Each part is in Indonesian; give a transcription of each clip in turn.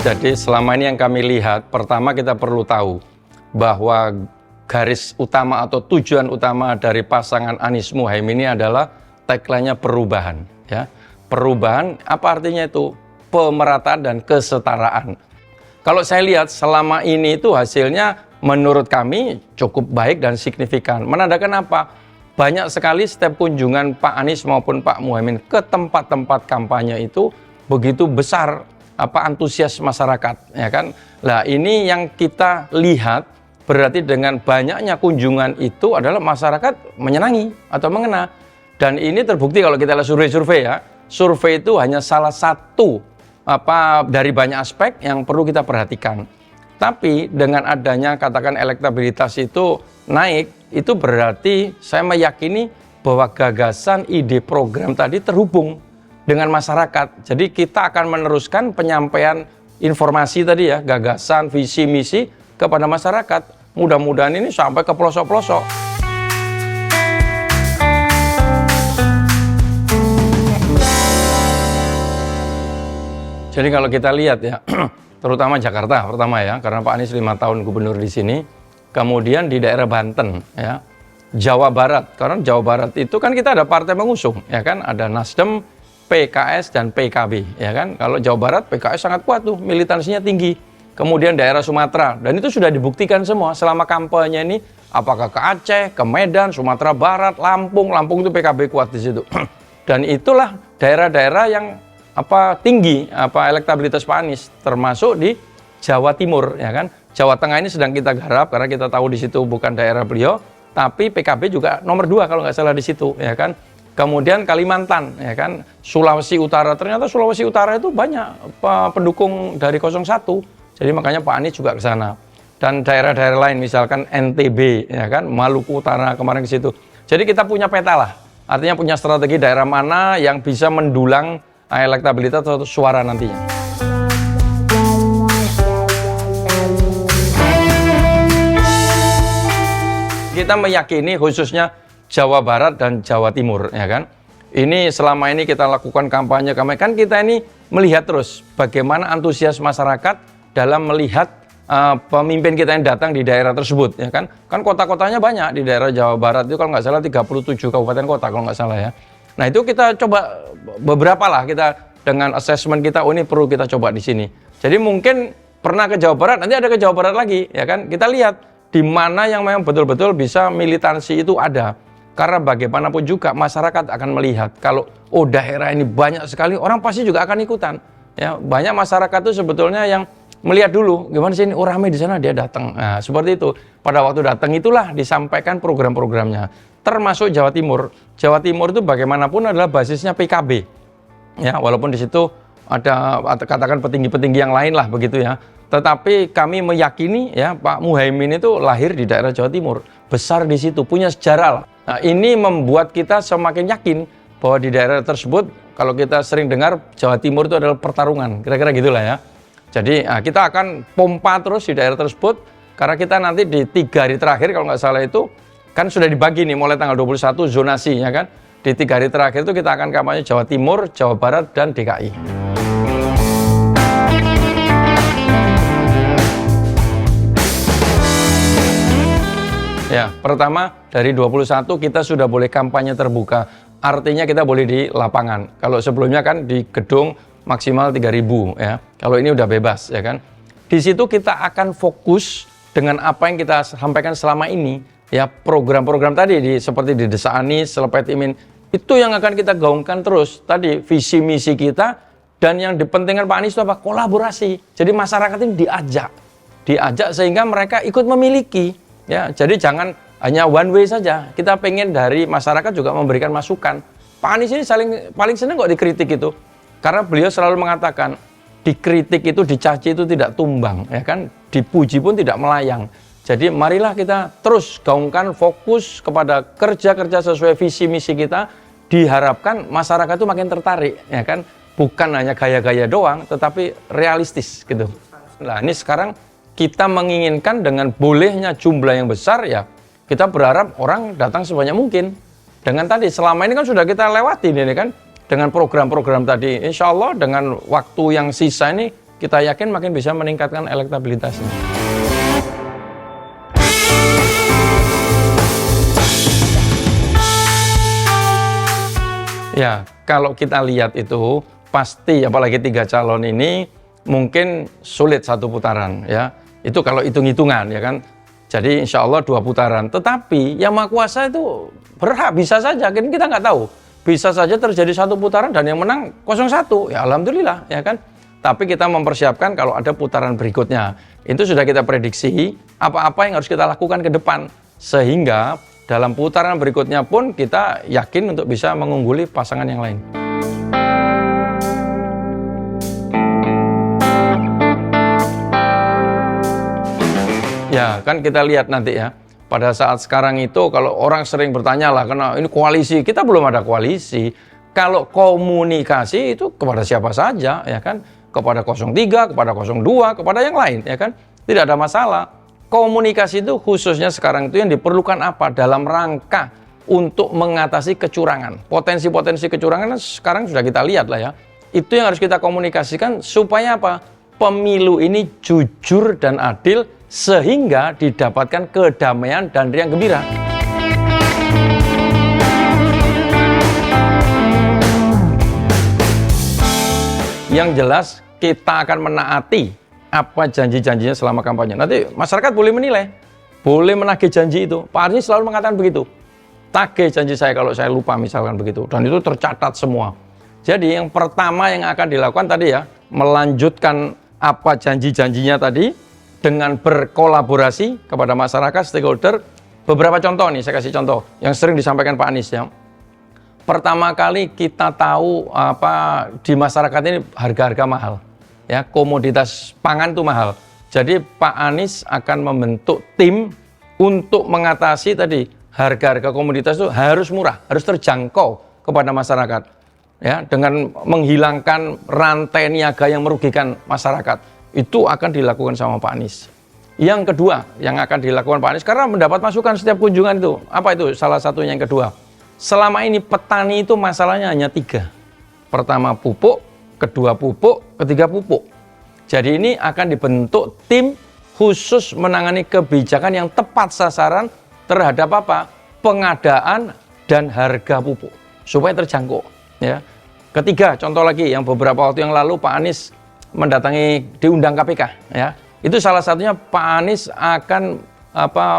Jadi selama ini yang kami lihat, pertama kita perlu tahu bahwa garis utama atau tujuan utama dari pasangan Anies Muhaimin ini adalah tagline-nya perubahan. Ya. Perubahan, apa artinya itu? Pemerataan dan kesetaraan. Kalau saya lihat selama ini itu hasilnya menurut kami cukup baik dan signifikan. Menandakan apa? Banyak sekali setiap kunjungan Pak Anies maupun Pak Muhaimin ke tempat-tempat kampanye itu begitu besar antusias masyarakat, ya kan? Lah ini yang kita lihat berarti dengan banyaknya kunjungan itu adalah masyarakat menyenangi atau mengena. Dan ini terbukti kalau kita lihat survei-survei ya. Survei itu hanya salah satu dari banyak aspek yang perlu kita perhatikan. Tapi dengan adanya katakan elektabilitas itu naik, itu berarti saya meyakini bahwa gagasan, ide, program tadi terhubung dengan masyarakat. Jadi kita akan meneruskan penyampaian informasi tadi ya, gagasan, visi, misi kepada masyarakat. Mudah-mudahan ini sampai ke pelosok-pelosok. Jadi kalau kita lihat ya, terutama Jakarta pertama ya, karena Pak Anies 5 tahun gubernur di sini. Kemudian di daerah Banten ya, Jawa Barat. Karena Jawa Barat itu kan kita ada partai mengusung ya kan, ada Nasdem, PKS dan PKB ya kan. Kalau Jawa Barat PKS sangat kuat tuh, militansinya tinggi. Kemudian daerah Sumatera, dan itu sudah dibuktikan semua selama kampanye ini, apakah ke Aceh, ke Medan, Sumatera Barat, Lampung itu PKB kuat di situ. Dan itulah daerah-daerah yang tinggi elektabilitas Pak Anies, termasuk di Jawa Timur ya kan. Jawa Tengah ini sedang kita garap karena kita tahu di situ bukan daerah beliau, tapi PKB juga nomor 2 kalau nggak salah di situ ya kan. Kemudian Kalimantan, ya kan, Sulawesi Utara, ternyata Sulawesi Utara itu banyak pendukung dari 01, jadi makanya Pak Anies juga ke sana. Dan daerah-daerah lain, misalkan NTB, ya kan, Maluku Utara kemarin ke situ. Jadi kita punya peta lah, artinya punya strategi daerah mana yang bisa mendulang elektabilitas atau suara nantinya. Kita meyakini khususnya Jawa Barat dan Jawa Timur, ya kan. Ini selama ini kita lakukan kampanye, kan kita ini melihat terus bagaimana antusias masyarakat dalam melihat pemimpin kita yang datang di daerah tersebut, ya kan. Kan kota-kotanya banyak di daerah Jawa Barat itu kalau nggak salah 37 kabupaten kota kalau nggak salah ya. Nah itu kita coba beberapa lah kita dengan assessment kita, ini perlu kita coba di sini. Jadi mungkin pernah ke Jawa Barat, nanti ada ke Jawa Barat lagi, ya kan. Kita lihat di mana yang memang betul-betul bisa militansi itu ada. Karena bagaimanapun juga masyarakat akan melihat kalau daerah ini banyak sekali, orang pasti juga akan ikutan. Ya, banyak masyarakat itu sebetulnya yang melihat dulu gimana sih ini ramai di sana, dia datang. Nah, seperti itu. Pada waktu datang itulah disampaikan program-programnya. Termasuk Jawa Timur. Jawa Timur itu bagaimanapun adalah basisnya PKB. Ya, walaupun di situ ada katakan petinggi-petinggi yang lain lah begitu ya. Tetapi kami meyakini ya Pak Muhaimin itu lahir di daerah Jawa Timur, besar di situ, punya sejarah lah. Nah, ini membuat kita semakin yakin bahwa di daerah tersebut, kalau kita sering dengar Jawa Timur itu adalah pertarungan, kira-kira gitulah ya. Jadi kita akan pompa terus di daerah tersebut, karena kita nanti di 3 hari terakhir kalau nggak salah itu, kan sudah dibagi nih mulai tanggal 21 zonasinya kan. Di 3 hari terakhir itu kita akan kampanye Jawa Timur, Jawa Barat, dan DKI. Ya, pertama dari 21 kita sudah boleh kampanye terbuka. Artinya kita boleh di lapangan. Kalau sebelumnya kan di gedung maksimal 3.000 ya. Kalau ini udah bebas ya kan. Di situ kita akan fokus dengan apa yang kita sampaikan selama ini ya, program-program tadi seperti di Desa Anies, Selepet Imin, itu yang akan kita gaungkan terus. Tadi visi misi kita, dan yang dipentingkan Pak Anies itu apa? Kolaborasi. Jadi masyarakat ini diajak sehingga mereka ikut memiliki. Ya, jadi jangan hanya one way saja. Kita pengen dari masyarakat juga memberikan masukan. Pak Anies ini paling senang kok dikritik itu. Karena beliau selalu mengatakan, dikritik itu, dicaci itu tidak tumbang, ya kan? Dipuji pun tidak melayang. Jadi marilah kita terus gaungkan, fokus kepada kerja-kerja sesuai visi misi kita. Diharapkan masyarakat itu makin tertarik, ya kan? Bukan hanya gaya-gaya doang, tetapi realistis gitu. Nah, ini sekarang kita menginginkan dengan bolehnya jumlah yang besar ya, kita berharap orang datang sebanyak mungkin. Dengan tadi selama ini kan sudah kita lewati ini kan, dengan program-program tadi, insya Allah dengan waktu yang sisa ini kita yakin makin bisa meningkatkan elektabilitasnya. Ya, kalau kita lihat itu pasti apalagi 3 calon ini mungkin sulit 1 putaran ya. Itu kalau hitung-hitungan ya kan. Jadi insya Allah 2 putaran. Tetapi yang Maha Kuasa itu berhak, bisa saja, kita nggak tahu. Bisa saja terjadi 1 putaran dan yang menang 01. Ya alhamdulillah ya kan. Tapi kita mempersiapkan kalau ada putaran berikutnya. Itu sudah kita prediksi apa-apa yang harus kita lakukan ke depan. Sehingga dalam putaran berikutnya pun kita yakin untuk bisa mengungguli pasangan yang lain. Ya, kan kita lihat nanti ya. Pada saat sekarang itu kalau orang sering bertanya lah, karena ini koalisi, kita belum ada koalisi. Kalau komunikasi itu kepada siapa saja, ya kan? Kepada 03, kepada 02, kepada yang lain, ya kan? Tidak ada masalah. Komunikasi itu khususnya sekarang itu yang diperlukan apa? Dalam rangka untuk mengatasi kecurangan. Potensi-potensi kecurangan sekarang sudah kita lihat lah ya. Itu yang harus kita komunikasikan supaya apa? Pemilu ini jujur dan adil sehingga didapatkan kedamaian dan riang gembira. Yang jelas kita akan menaati apa janji-janjinya selama kampanye. Nanti masyarakat boleh menilai, boleh menagih janji itu. Pak Anies selalu mengatakan begitu. Tagih janji saya kalau saya lupa misalkan begitu. Dan itu tercatat semua. Jadi yang pertama yang akan dilakukan tadi ya, melanjutkan apa janji-janjinya tadi dengan berkolaborasi kepada masyarakat, stakeholder. Beberapa contoh nih, saya kasih contoh yang sering disampaikan Pak Anies ya. Pertama kali kita tahu apa di masyarakat ini harga-harga mahal. Ya, komoditas pangan itu mahal. Jadi Pak Anies akan membentuk tim untuk mengatasi tadi harga-harga komoditas itu harus murah, harus terjangkau kepada masyarakat. Ya, dengan menghilangkan rantai niaga yang merugikan masyarakat. Itu akan dilakukan sama Pak Anies. Yang kedua yang akan dilakukan Pak Anies karena mendapat masukan setiap kunjungan itu. Apa itu? Salah satunya yang kedua. Selama ini petani itu masalahnya hanya 3. Pertama pupuk, kedua pupuk, ketiga pupuk. Jadi ini akan dibentuk tim khusus menangani kebijakan yang tepat sasaran terhadap apa? Pengadaan dan harga pupuk supaya terjangkau. Ya. Ketiga, contoh lagi yang beberapa waktu yang lalu Pak Anies diundang KPK. Ya. Itu salah satunya Pak Anies akan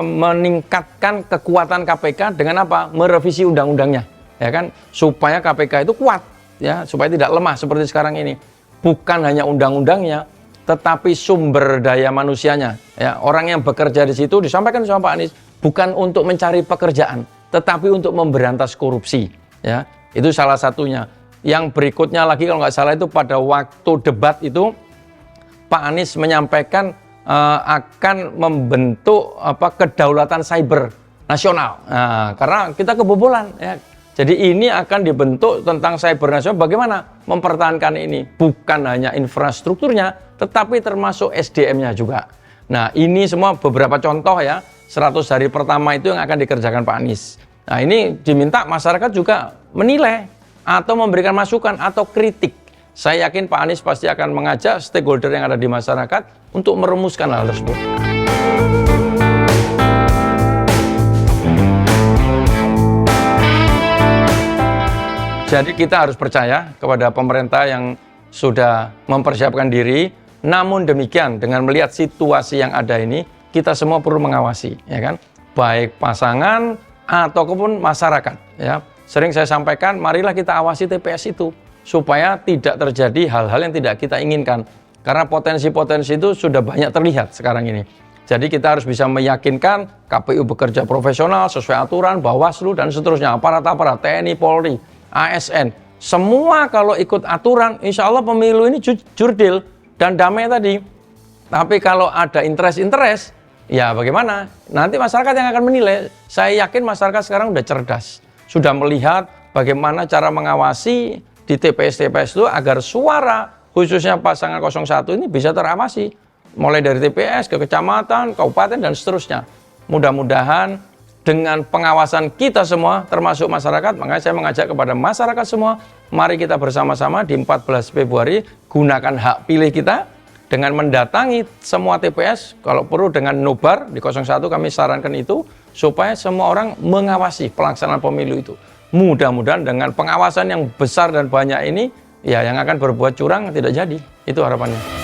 meningkatkan kekuatan KPK dengan apa? Merevisi undang-undangnya, ya kan? Supaya KPK itu kuat, ya, supaya tidak lemah seperti sekarang ini. Bukan hanya undang-undangnya, tetapi sumber daya manusianya. Ya, orang yang bekerja di situ disampaikan sama Pak Anies bukan untuk mencari pekerjaan, tetapi untuk memberantas korupsi. Ya, itu salah satunya. Yang berikutnya lagi kalau nggak salah itu pada waktu debat itu Pak Anies menyampaikan akan membentuk kedaulatan cyber nasional. Nah, karena kita kebobolan ya. Jadi ini akan dibentuk tentang cyber nasional bagaimana mempertahankan ini. Bukan hanya infrastrukturnya tetapi termasuk SDM-nya juga. Nah, ini semua beberapa contoh ya. 100 hari pertama itu yang akan dikerjakan Pak Anies. Nah, ini diminta masyarakat juga menilai atau memberikan masukan atau kritik. Saya yakin Pak Anies pasti akan mengajak stakeholder yang ada di masyarakat untuk merumuskan hal tersebut. Jadi kita harus percaya kepada pemerintah yang sudah mempersiapkan diri. Namun demikian, dengan melihat situasi yang ada ini, kita semua perlu mengawasi, ya kan? Baik pasangan ataupun masyarakat, ya. Sering saya sampaikan, marilah kita awasi TPS itu supaya tidak terjadi hal-hal yang tidak kita inginkan. Karena potensi-potensi itu sudah banyak terlihat sekarang ini. Jadi kita harus bisa meyakinkan KPU bekerja profesional sesuai aturan, Bawaslu dan seterusnya, aparat-aparat TNI, Polri, ASN. Semua kalau ikut aturan, insya Allah pemilu ini jurdil dan damai tadi. Tapi kalau ada interest-interest, ya bagaimana? Nanti masyarakat yang akan menilai. Saya yakin masyarakat sekarang sudah cerdas. Sudah melihat bagaimana cara mengawasi di TPS-TPS itu agar suara khususnya pasangan 01 ini bisa terawasi. Mulai dari TPS ke kecamatan, kabupaten, dan seterusnya. Mudah-mudahan dengan pengawasan kita semua, termasuk masyarakat, makanya saya mengajak kepada masyarakat semua, mari kita bersama-sama di 14 Februari, gunakan hak pilih kita, dengan mendatangi semua TPS, kalau perlu dengan nobar di 01 kami sarankan itu, supaya semua orang mengawasi pelaksanaan pemilu itu. Mudah-mudahan dengan pengawasan yang besar dan banyak ini, ya yang akan berbuat curang tidak jadi. Itu harapannya.